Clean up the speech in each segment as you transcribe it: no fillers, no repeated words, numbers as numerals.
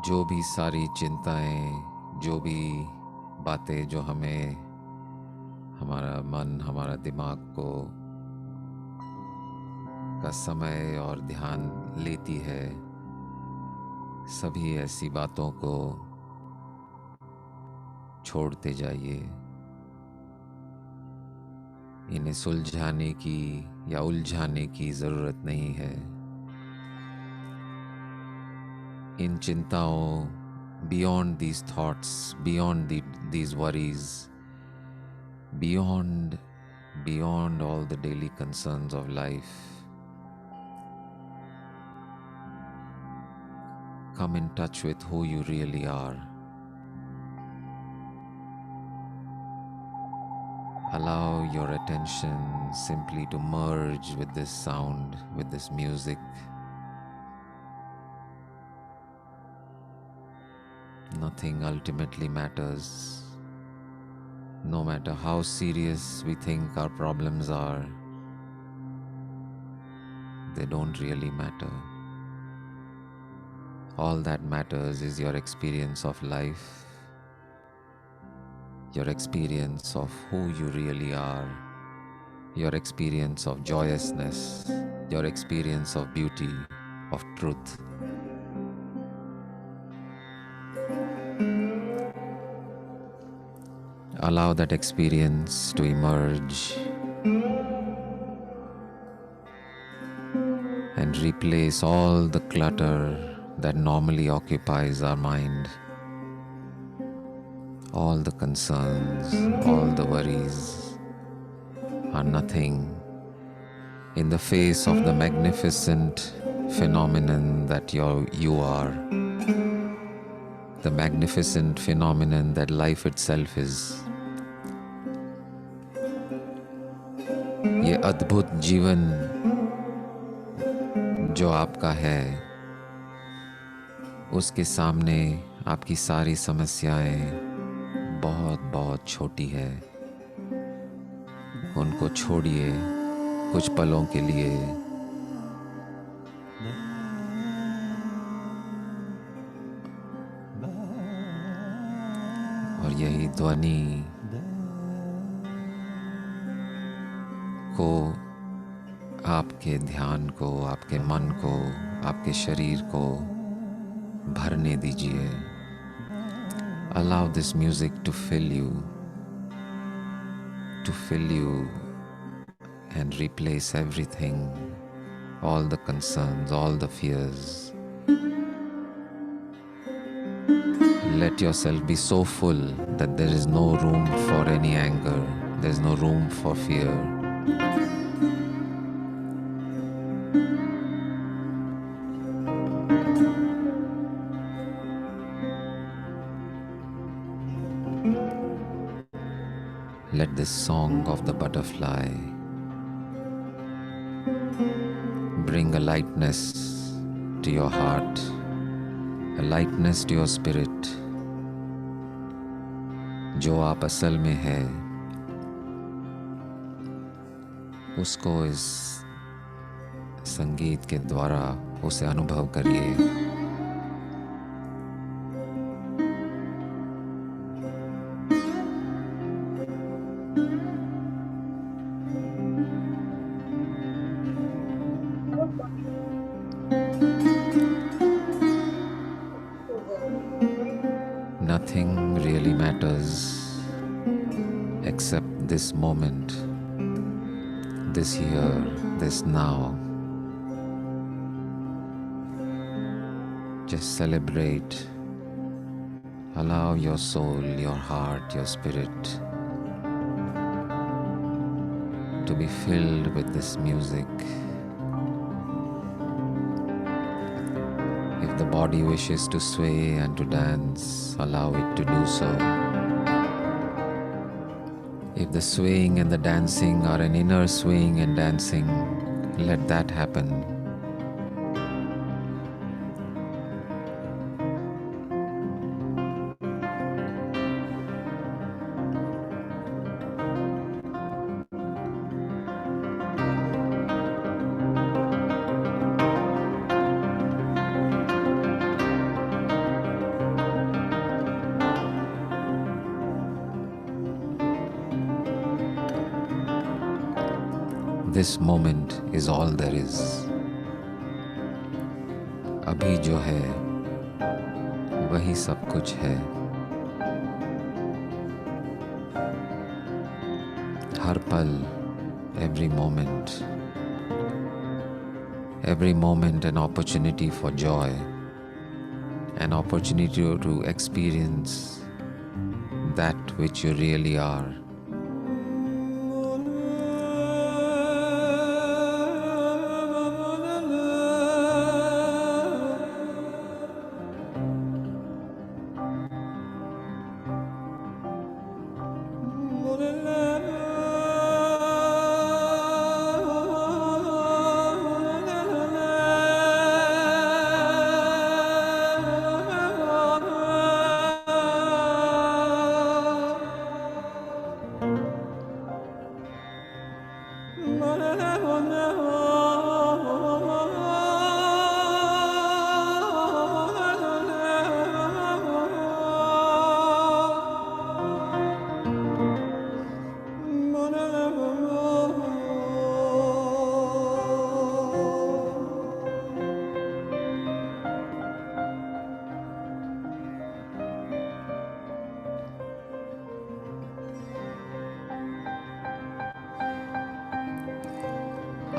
जो भी सारी चिंताएं, जो भी बातें जो हमें, हमारा मन, हमारा दिमाग को का समय और ध्यान लेती है, सभी ऐसी बातों को छोड़ते जाइए। इन्हें सुलझाने की या उलझाने की ज़रूरत नहीं है। इन चिंताओं, beyond these thoughts, beyond these worries, beyond all the daily concerns of life, come in touch with who you really are. Allow your attention simply to merge with this sound, with this music. Nothing ultimately matters. No matter how serious we think our problems are, they don't really matter. All that matters is your experience of life, your experience of who you really are, your experience of joyousness, your experience of beauty, of truth. Allow that experience to emerge and replace all the clutter that normally occupies our mind, all the concerns, all the worries are nothing in the face of the magnificent phenomenon that you are, the magnificent phenomenon that life itself is. ये अद्भुत जीवन जो आपका है, उसके सामने आपकी सारी समस्याएं बहुत बहुत छोटी है। उनको छोड़िए कुछ पलों के लिए और यही ध्वनि को, आपके ध्यान को, आपके मन को, आपके शरीर को भरने दीजिए। Allow this music to fill you and replace everything, all the concerns, all the fears. Let yourself be so full that there is no room for any anger, there is no room for fear. Let this song of the butterfly bring a lightness to your heart, a lightness to your spirit. जो आप असल में है, उसको इस संगीत के द्वारा उसे अनुभव करिए। Nothing really matters except this moment, this here, this now. Just celebrate. Allow your soul, your heart, your spirit to be filled with this music. If the body wishes to sway and to dance, allow it to do so. If the swaying and the dancing are an inner swaying and dancing, let that happen. This moment is all there is. अभी जो है वही सब कुछ है. हर पल, every moment an opportunity for joy, an opportunity to experience that which you really are.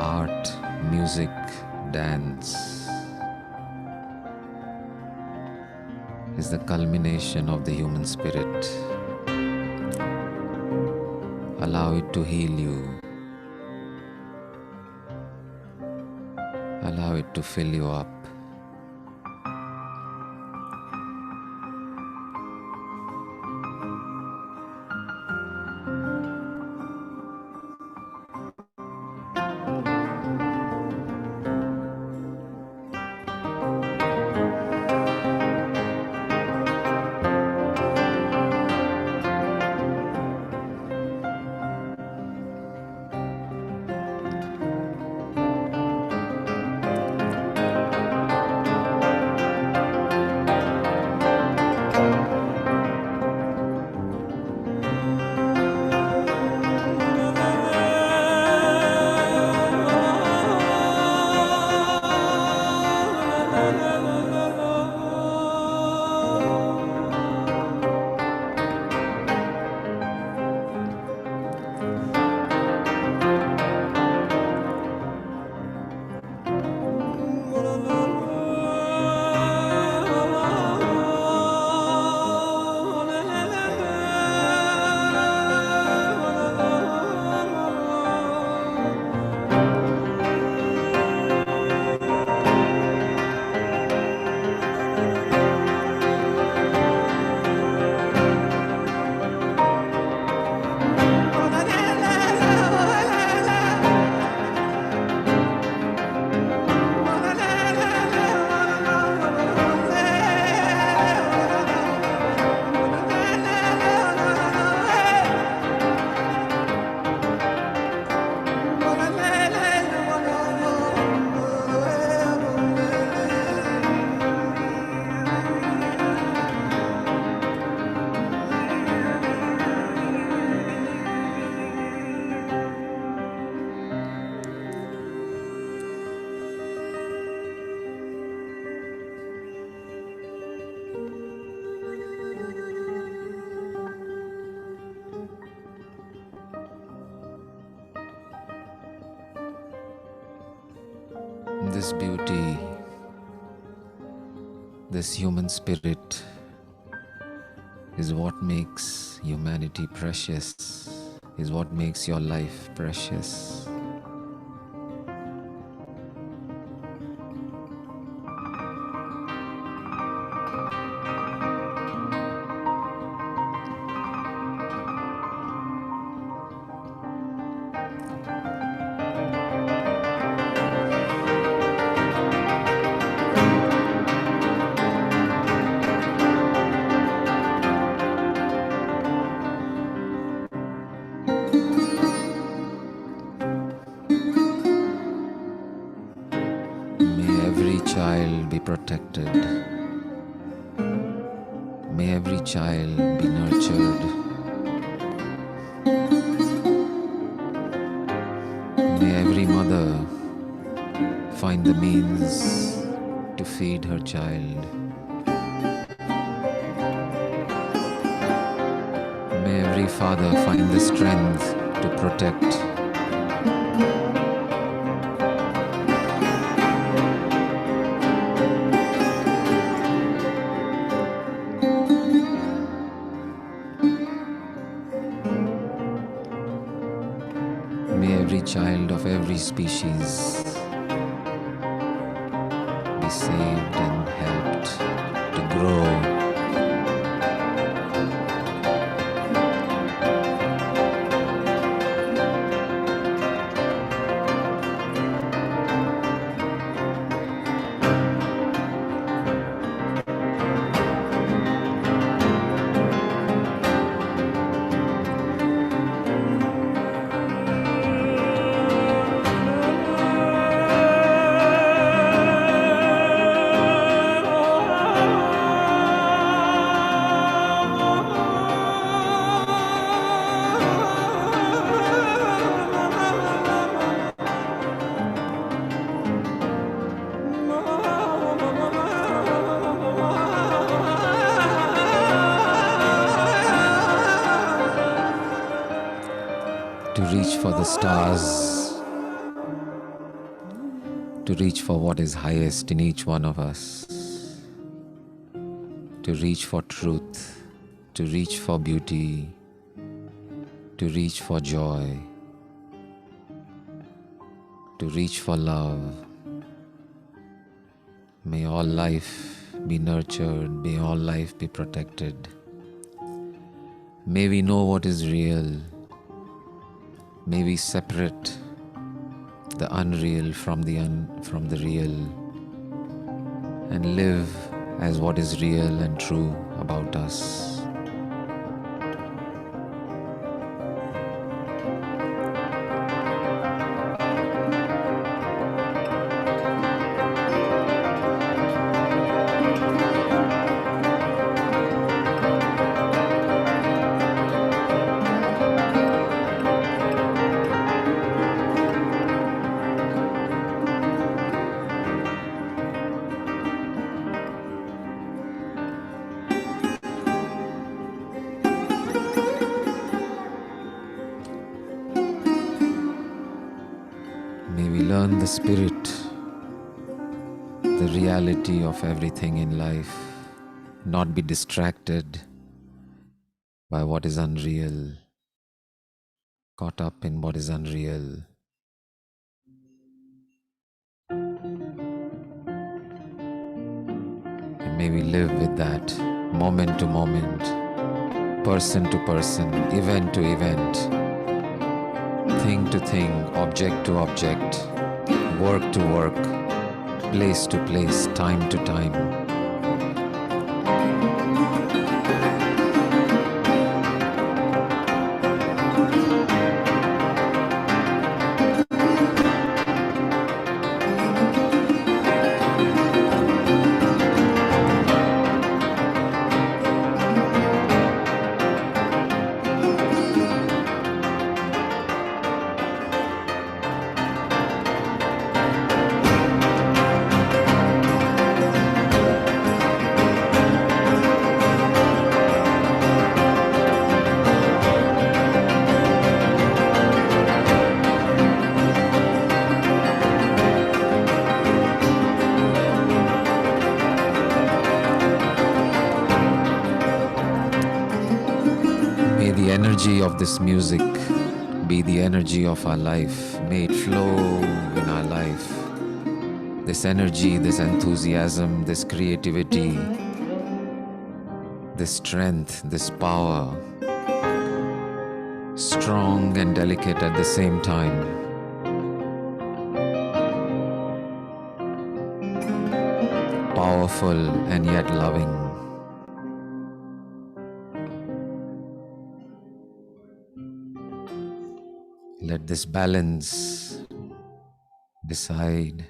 Art, music, dance is the culmination of the human spirit. Allow it to heal you. Allow it to fill you up. This beauty, this human spirit is what makes humanity precious, is what makes your life precious. Child be protected. May every child be nurtured. May every find the means to feed her child. May every father find the strength to protect. May every child of every species be saved and helped to grow. To reach for the stars, to reach for what is highest in each one of us, to reach for truth, to reach for beauty, to reach for joy, to reach for love. May all life be nurtured, may all life be protected. May we know what is real. May we separate the unreal from the real and live as what is real and true about us. May we learn the spirit, the reality of everything in life, not be distracted by what is unreal, caught up in what is unreal. And may we live with that moment to moment, person to person, event to event, thing to thing, object to object, work to work, place to place, time to time. May the energy of this music be the energy of our life. May it flow in our life. This energy, this enthusiasm, this creativity, this strength, this power, strong and delicate at the same time. Powerful and yet loving. Let this balance decide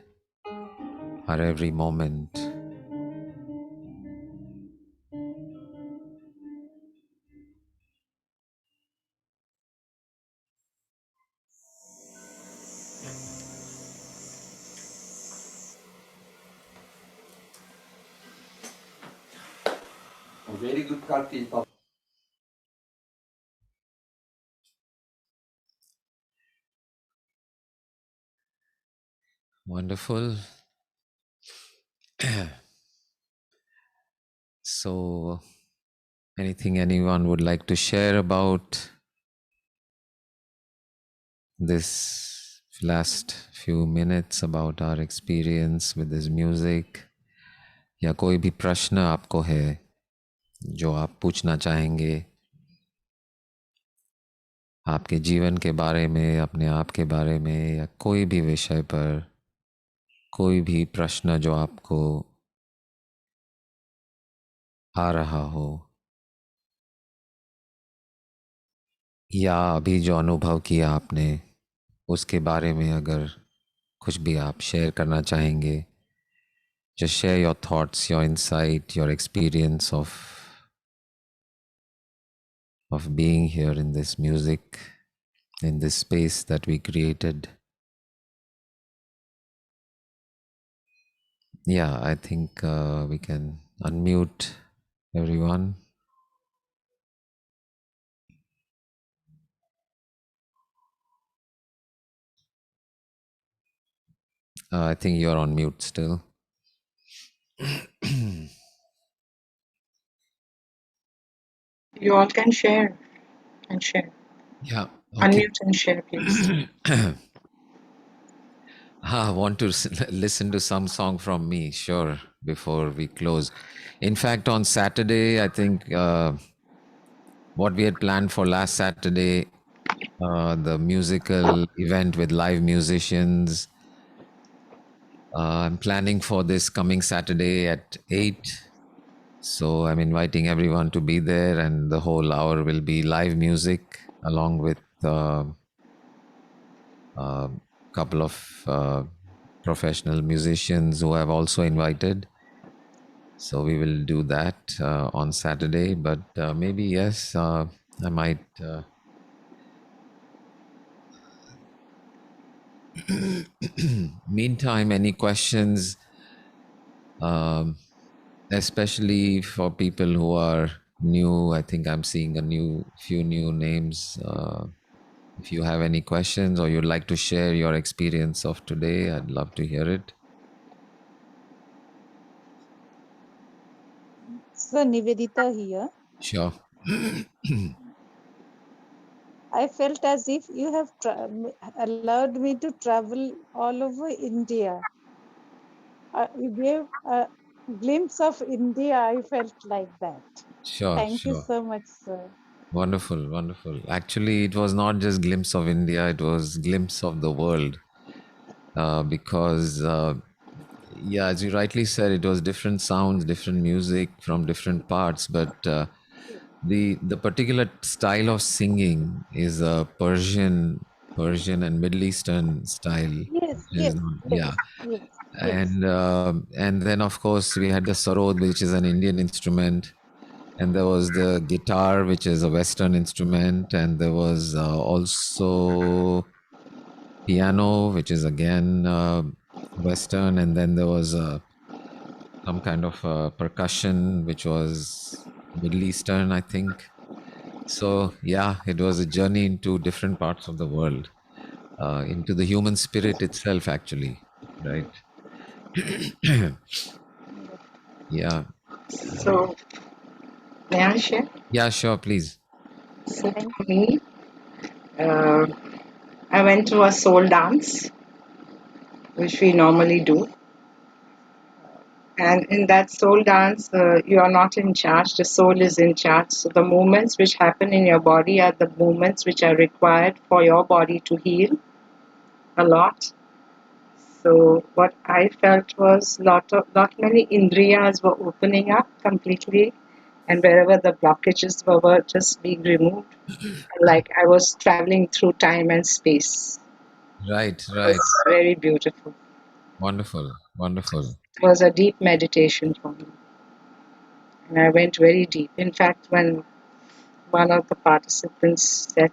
our every moment. very good practice of Wonderful. So, anything anyone would like to share about this last few minutes about our experience with this music? या कोई भी प्रश्न आपको है जो आप पूछना चाहेंगे आपके जीवन के बारे में, अपने आप के बारे में, या कोई भी विषय पर कोई भी प्रश्न जो आपको आ रहा हो, या अभी जो अनुभव किया आपने उसके बारे में अगर कुछ भी आप शेयर करना चाहेंगे, just share your thoughts, your insight, your experience of being here in this music, in this space that we created. Yeah, I think we can unmute everyone. I think you're on mute still. You all can share and share. Yeah, okay. Unmute and share, please. I want to listen to some song from me, sure, before we close. In fact, on Saturday, I think what we had planned for last Saturday, the musical event with live musicians, I'm planning for this coming Saturday at 8. So I'm inviting everyone to be there, and the whole hour will be live music along with a couple of professional musicians who have also invited. So we will do that on Saturday, but maybe, yes, I might. Meantime, any questions, especially for people who are new? I think I'm seeing few new names. If you have any questions or you'd like to share your experience of today, I'd love to hear it. So Nivedita here. Sure. I felt as if you have allowed me to travel all over India. You gave a glimpse of India. I felt like that. Sure, Thank you sure. so much, sir. Wonderful, wonderful. Actually, it was not just glimpse of India; it was glimpse of the world. Because, yeah, as you rightly said, it was different sounds, different music from different parts. But the particular style of singing is a Persian and Middle Eastern style, Yes, which is yes, not, yes, yeah. yes, yes. And then of course we had the sarod, which is an Indian instrument, and there was the guitar, which is a Western instrument, and there was also piano, which is again Western, and then there was some kind of percussion, which was Middle Eastern, I think. So yeah, it was a journey into different parts of the world, into the human spirit itself, actually, right? Yeah. So, may I share? Yeah, sure, please. So, for me, uh, I went to a soul dance, which we normally do. And in that soul dance, you are not in charge, the soul is in charge. So, the movements which happen in your body are the movements which are required for your body to heal a lot. So what I felt was lot many indriyas were opening up completely, and wherever the blockages were just being removed, like I was traveling through time and space. Right, It right. was very beautiful. Wonderful, wonderful. It was a deep meditation for me, and I went very deep. In fact, when one of the participants said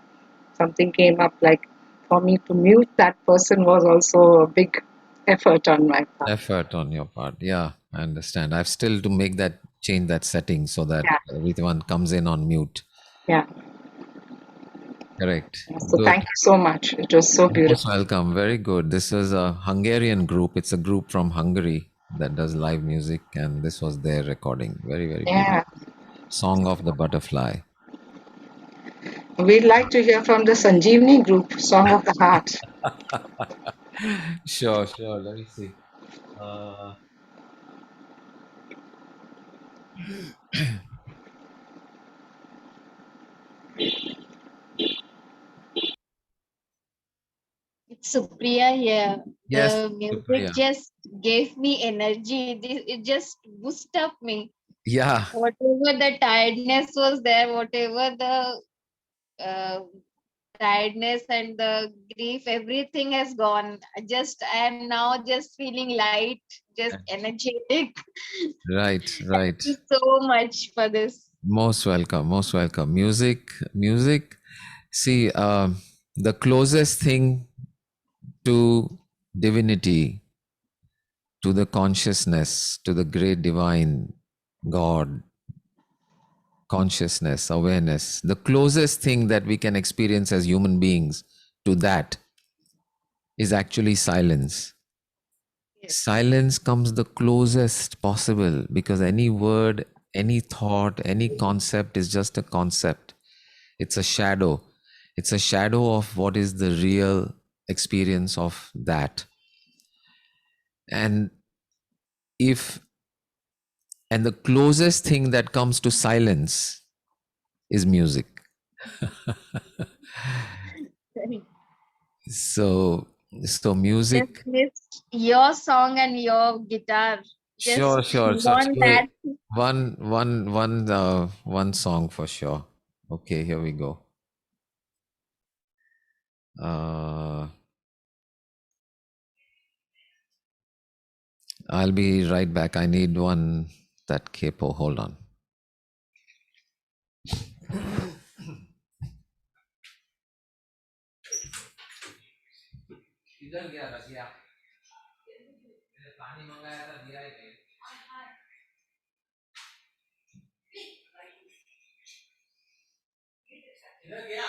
something came up, like for me to mute that person was also a big effort on my part. Effort on your part. Yeah, I understand. I've still to make that change that setting so that Yeah. everyone comes in on mute. Yeah. Correct. So Good. thank you so much. It was so Most beautiful. welcome. Very good. This is a Hungarian group. It's a group from Hungary that does live music, and this was their recording. Very, very beautiful. Yeah. Song of the Butterfly. We'd like to hear from the Sanjivni group, Song of the Heart. Sure, sure. Let me see. Uh, It's Supriya here. yes, The music Supriya. just gave me energy. It just boosted up me. Yeah, Whatever the tiredness was there, whatever the uh, tiredness and the grief, everything has gone. I am now just feeling light, just energetic. right, Thank right. you so much for this. Most welcome, most welcome. Music. See, the closest thing to divinity, to the consciousness, to the great divine God, consciousness, awareness, the closest thing that we can experience as human beings to that is actually silence. Yes. Silence comes the closest possible because any word, any thought, any concept is just a concept. It's a shadow. It's a shadow of what is the real experience of that. And if and the closest thing that comes to silence is music. So Just music. missed your song and your guitar. Sure, Just sure. want that. One song for sure. Okay, here we go. I'll be right back. I need one that capo. Hold on. किधर गया रसिया मैंने पानी मंगाया था दिया ही नहीं किधर गया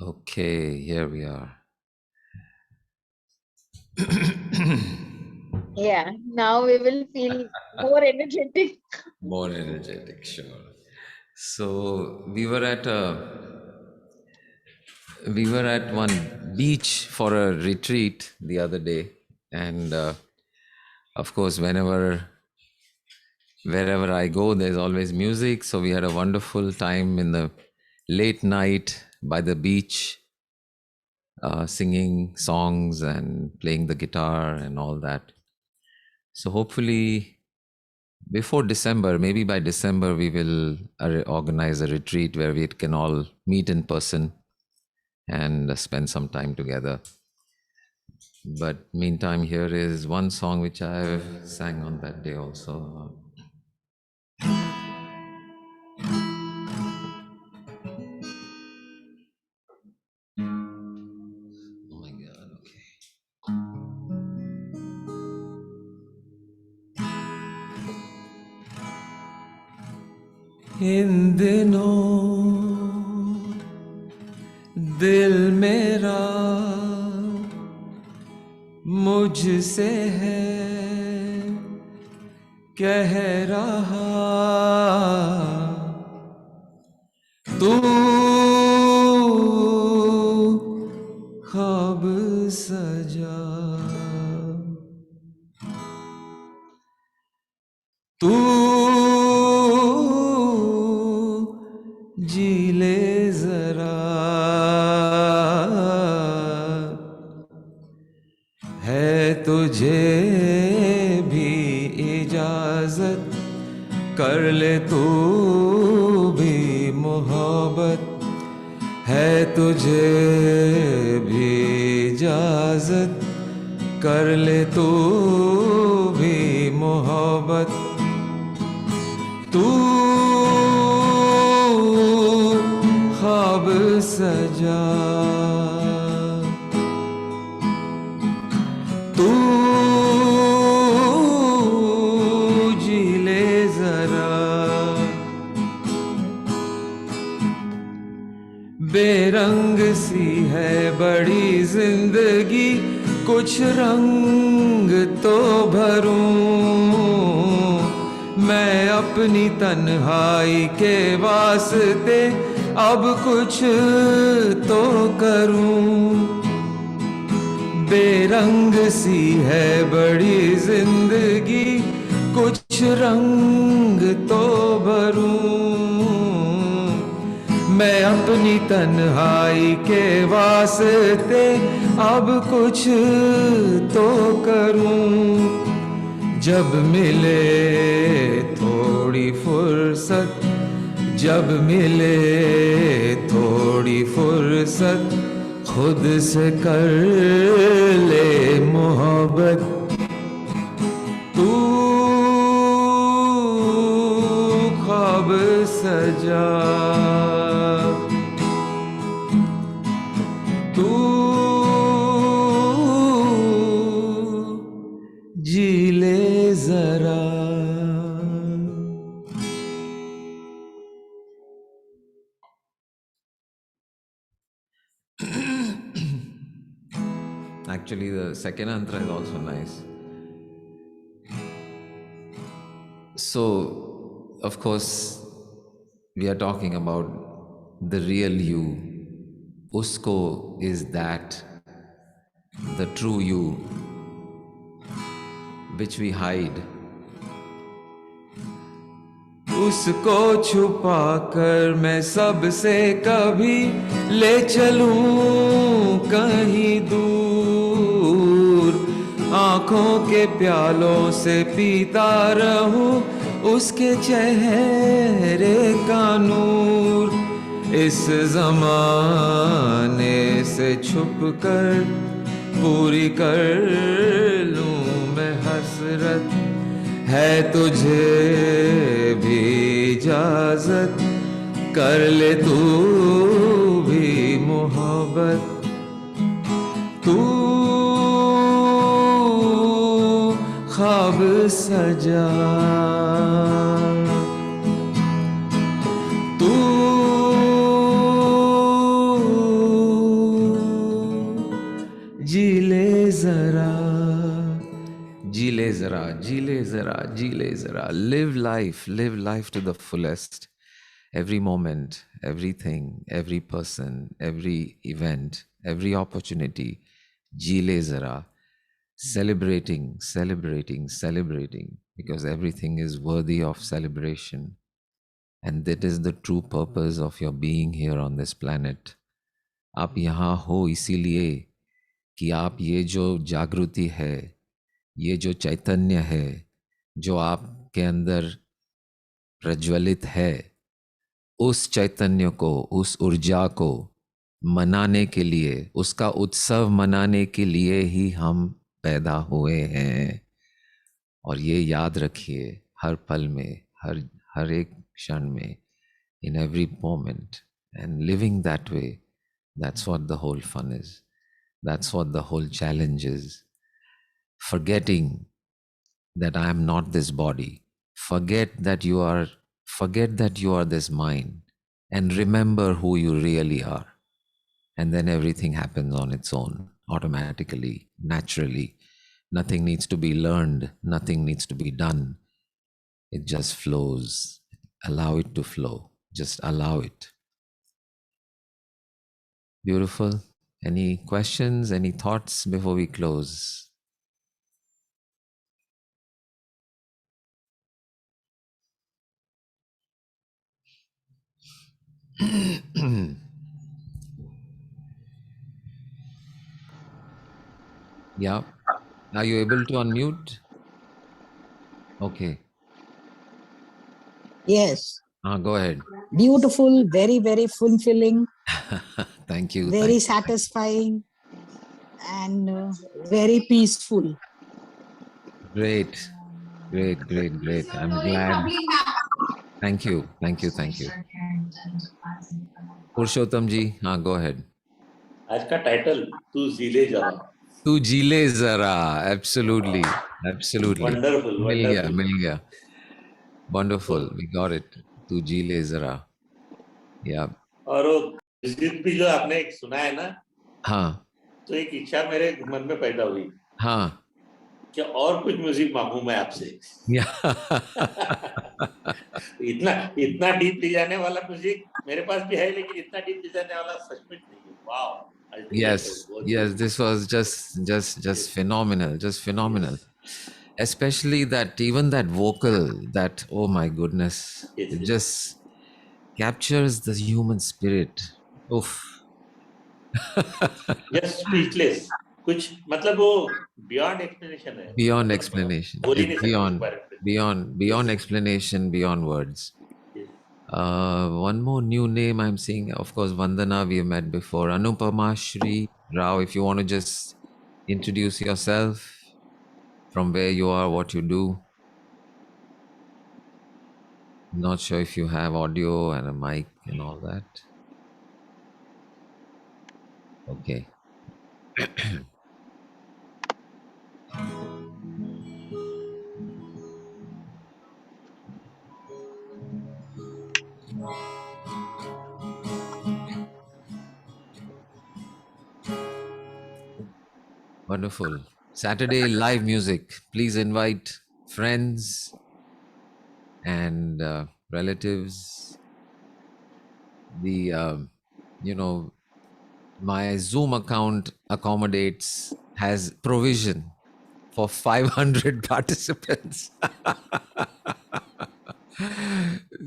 Okay, here we are. Yeah, now we will feel more energetic. More energetic, sure. So we were at one beach for a retreat the other day, and of course, wherever I go, there's always music. So we had a wonderful time in the late night by the beach, singing songs and playing the guitar and all that. So hopefully, before December, maybe by December, we will organize a retreat where we can all meet in person and spend some time together. But meantime, here is one song which I sang on that day also. Oh my God, okay. इन दिनों दिल मेरा मुझसे है कह रहा तू ले तू भी मोहब्बत, है तुझे भी इजाजत, कर ले तू भी मोहब्बत। तू ख्वाब सजा, तू जी ले जरा, बेरंग सी है बड़ी जिंदगी, कुछ रंग तो भरूं मैं अपनी तन्हाई के वास्ते, अब कुछ तो करूं। बेरंग सी है बड़ी जिंदगी, कुछ रंग तो भरूं मैं अपनी तन्हाई के वास्ते, अब कुछ तो करूं। जब मिले थोड़ी फुर्सत, जब मिले थोड़ी फुर्सत, खुद से कर ले मोहब्बत। तू ख्वाब सजा, तू जी ले जरा। Actually, the second antra is also nice. So, of course, we are talking about the real you. Usko is that, the true you, which we hide. उसको छुपा कर मैं सबसे कभी ले चलूं कहीं दूर, आंखों के प्यालों से पीता रहूं उसके चेहरे का नूर। इस जमाने से छुप कर पूरी कर लूं मैं हसरत, है तुझे भी इजाजत, कर ले तू भी मोहब्बत। तू ख्वाब सजा, तू जी ले जरा, जी ले जरा, जी ले जरा, जी ले जरा। Live life to the fullest. Every moment, everything, every person, every event, every opportunity. जी ले जरा. Celebrating, because everything is worthy of celebration. And that is the true purpose of your being here on this planet. आप यहाँ हो इसीलिए कि आप ये जो जागृति है, ये जो चैतन्य है, जो आपके अंदर प्रज्वलित है, उस चैतन्य को, उस ऊर्जा को मनाने के लिए, उसका उत्सव मनाने के लिए ही हम पैदा हुए हैं। और ये याद रखिए हर पल में, हर एक क्षण में, in every moment, and living that way, that's what the whole fun is. That's what the whole challenge is. Forgetting that I am not this body. Forget that you are this mind, and remember who you really are. And then everything happens on its own, automatically, naturally. Nothing needs to be learned, nothing needs to be done. It just flows. Allow it to flow. Just allow it. Beautiful. Any questions, any thoughts before we close? Yeah. Are you able to unmute? Okay. Yes. Go ahead. Beautiful, very, very fulfilling, Thank you. very Thank you. satisfying, and very peaceful. Great. Great. I'm glad. Thank you. Purushottam ji, go ahead. आज का title तू जीले जरा. Tu jile zara. Absolutely. Wonderful. Mil gaya. Wonderful. We got it. Tu jile zara. Yeah. और वो music भी जो आपने एक सुना है ना, हाँ. तो एक इच्छा मेरे मन में पैदा हुई हाँ. कि और कुछ म्यूजिक मांगू मैं आपसे. Yeah. इतना डीप ले जाने वाला म्यूजिक मेरे पास भी है, लेकिन इतना डीप ले जाने वाला सचमुच नहीं है. Wow. Yes, this was just phenomenal. Especially that, even that vocal, that, oh my goodness, it just captures the human spirit. Oof. Just speechless. कुछ मतलब वो beyond explanation है. Beyond explanation. बोल ही नहीं It's सकते इस बारे में. beyond explanation, beyond words. Yes. One more new name I'm seeing, of course, Vandana, we have met before. Anupama Shri Rao, if you want to just introduce yourself, from where you are, what you do. Not sure if you have audio and a mic and all that. Okay. Wonderful. Saturday live music. Please invite friends and relatives. The my Zoom account has provision for 500 participants.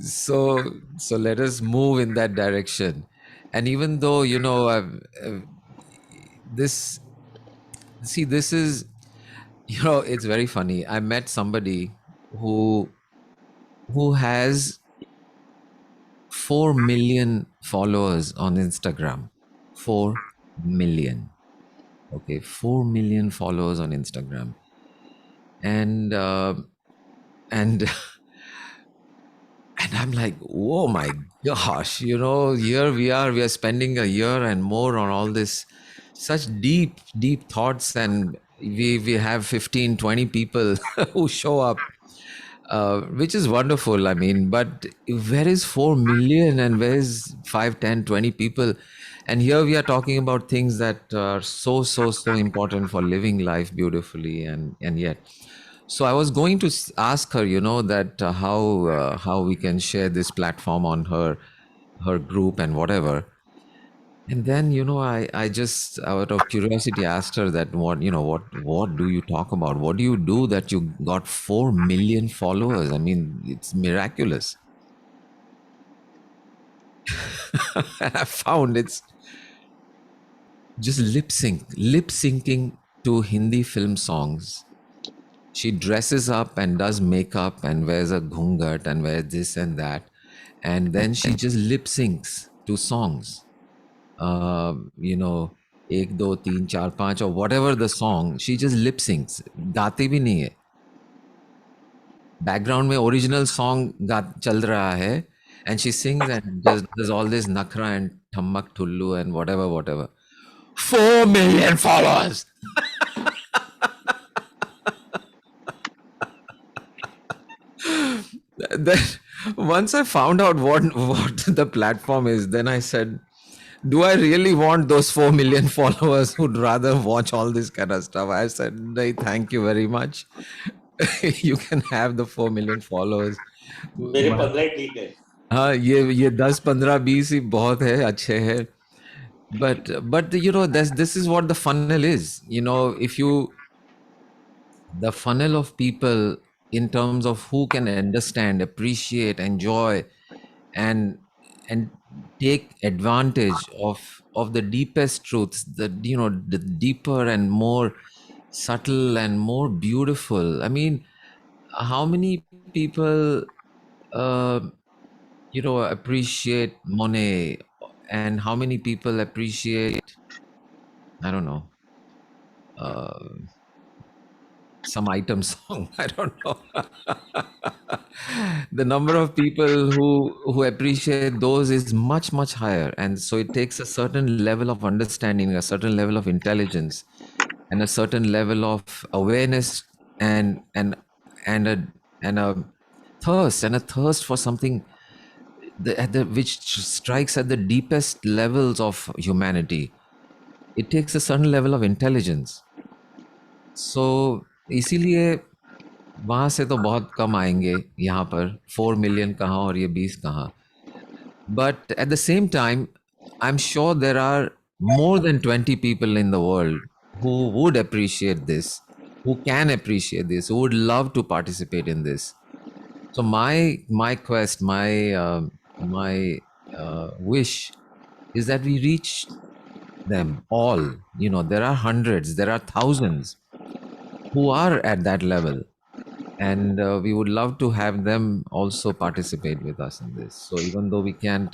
So let us move in that direction. And even though this is, it's very funny. I met somebody who has 4 million followers on Instagram. 4 million. Okay, 4 million followers on Instagram. And and I'm like, oh my gosh, here we are spending a year and more on all this, such deep thoughts, and we have 15, 20 people who show up, which is wonderful. I mean, but where is 4 million and where is 5, 10, 20 people? And here we are talking about things that are so important for living life beautifully, and yet. So I was going to ask her, that how we can share this platform on her group and whatever. And then, I just, out of curiosity, asked her that what do you talk about? What do you do that you got 4 million followers? I mean, it's miraculous. And I found it's just lip syncing to Hindi film songs. She dresses up and does makeup and wears a ghungat and wears this and that. And then she just lip syncs to songs. एक दो तीन चार पांच or whatever the song, she just lip syncs. गाती भी नहीं है. Background में original song चल रहा है, and she sings and does all this nakra and thammak tullu and whatever. 4 million followers. Then once I found out what the platform is, then I said, do I really want those 4 million followers who'd rather watch all this kind of stuff? I said, no, thank you very much. You can have the 4 million followers. मेरे 15 ठीक है. हाँ, ये 10, 15, 20 ही बहुत है, अच्छे है. But this is what the funnel is. If the funnel of people in terms of who can understand, appreciate, enjoy, and take advantage of the deepest truths, the deeper and more subtle and more beautiful. I mean, how many people uh, appreciate Monet, and how many people appreciate, I don't know, uh, some item song. I don't know. The number of people who appreciate those is much higher, and so it takes a certain level of understanding, a certain level of intelligence, and a certain level of awareness, and a and a thirst for something which strikes at the deepest levels of humanity. It takes a certain level of intelligence. So इसीलिए वहां से तो बहुत कम आएंगे यहाँ पर, 4 million कहाँ और ये 20 कहाँ. But at the same time, I'm sure there are more than 20 people in the world who would appreciate this, who can appreciate this, who would love to participate in this. So my quest, my wish is that we reach them all. There are hundreds, there are thousands who are at that level, and we would love to have them also participate with us in this. So even though we can't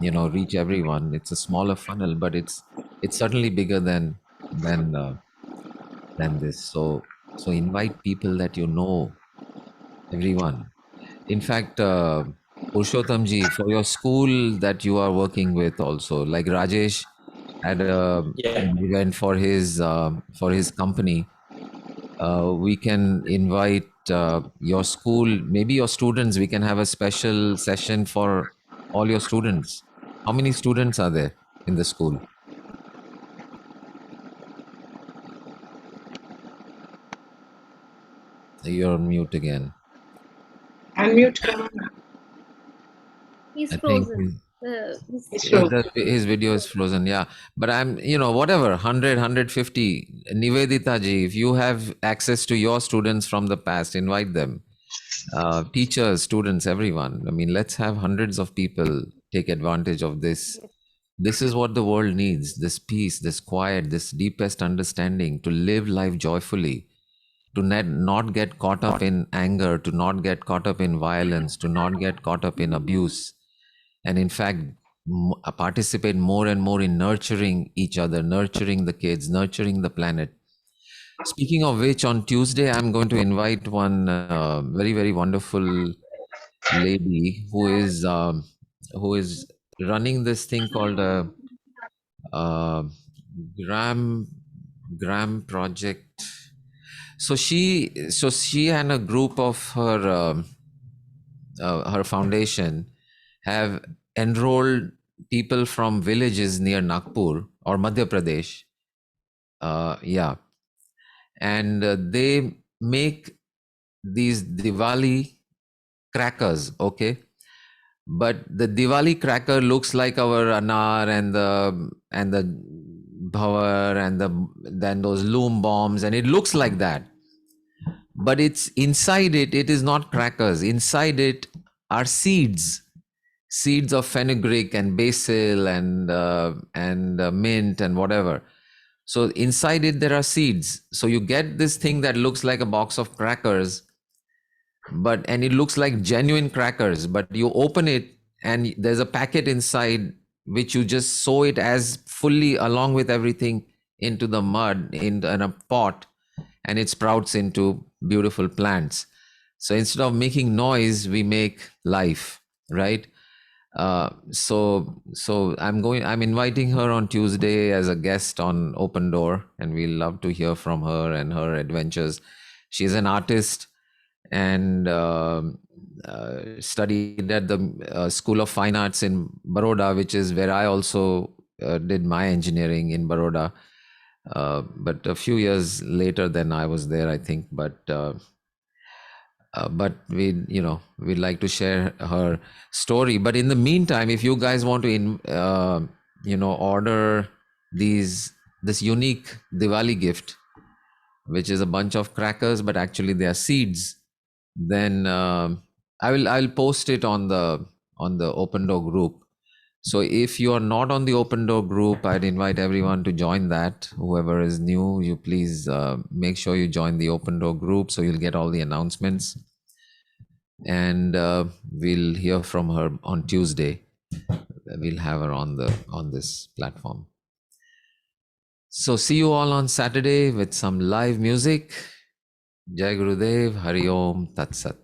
reach everyone, it's a smaller funnel, but it's certainly bigger than this. So invite people that everyone. In fact, Purushottam ji, for your school that you are working with also, like Rajesh had Yeah. an event for his company. We can invite your school, maybe your students. We can have a special session for all your students. How many students are there in the school? You're on mute again. Unmute Kamana. He's I think frozen. It's true. his video is frozen. Yeah, but I'm, whatever, 100, 150. Nivedita ji, if you have access to your students from the past, invite them. Teachers, students, everyone. I mean, let's have hundreds of people take advantage of this. Yes. This is what the world needs, this peace, this quiet, this deepest understanding, to live life joyfully, to not get caught up in anger, to not get caught up in violence, to not get caught up in abuse, and in fact, participate more and more in nurturing each other, nurturing the kids, nurturing the planet. Speaking of which, on Tuesday, I'm going to invite one very, very wonderful lady who is running this thing called a uh, gram gram project. So she and a group of her foundation have enrolled people from villages near Nagpur or Madhya Pradesh. Yeah, and they make these Diwali crackers. Okay, but the Diwali cracker looks like our anar and the bhavar and then those loom bombs, and it looks like that. But it's inside it. It is not crackers. Inside it are seeds of fenugreek and basil and mint and whatever. So inside it there are seeds. So you get this thing that looks like a box of crackers, and it looks like genuine crackers, but you open it and there's a packet inside which you just sow it as fully along with everything into the mud in a pot, and it sprouts into beautiful plants. So instead of making noise, we make life, right? So I'm inviting her on Tuesday as a guest on Open Door, and we'll love to hear from her and her adventures. She's an artist and studied at the School of Fine Arts in Baroda, which is where I also did my engineering in Baroda. But a few years later than I was there, I think. But we'd like to share her story. But in the meantime, if you guys want to order this unique Diwali gift, which is a bunch of crackers, but actually they are seeds, then I'll post it on the Open Door group. So if you are not on the Open Door group, I'd invite everyone to join that. Whoever is new, you please make sure you join the Open Door group so you'll get all the announcements. and we'll hear from her on Tuesday. We'll have her on this platform. So see you all on Saturday with some live music. Jai Gurudev, Hari Om, Tat Sat.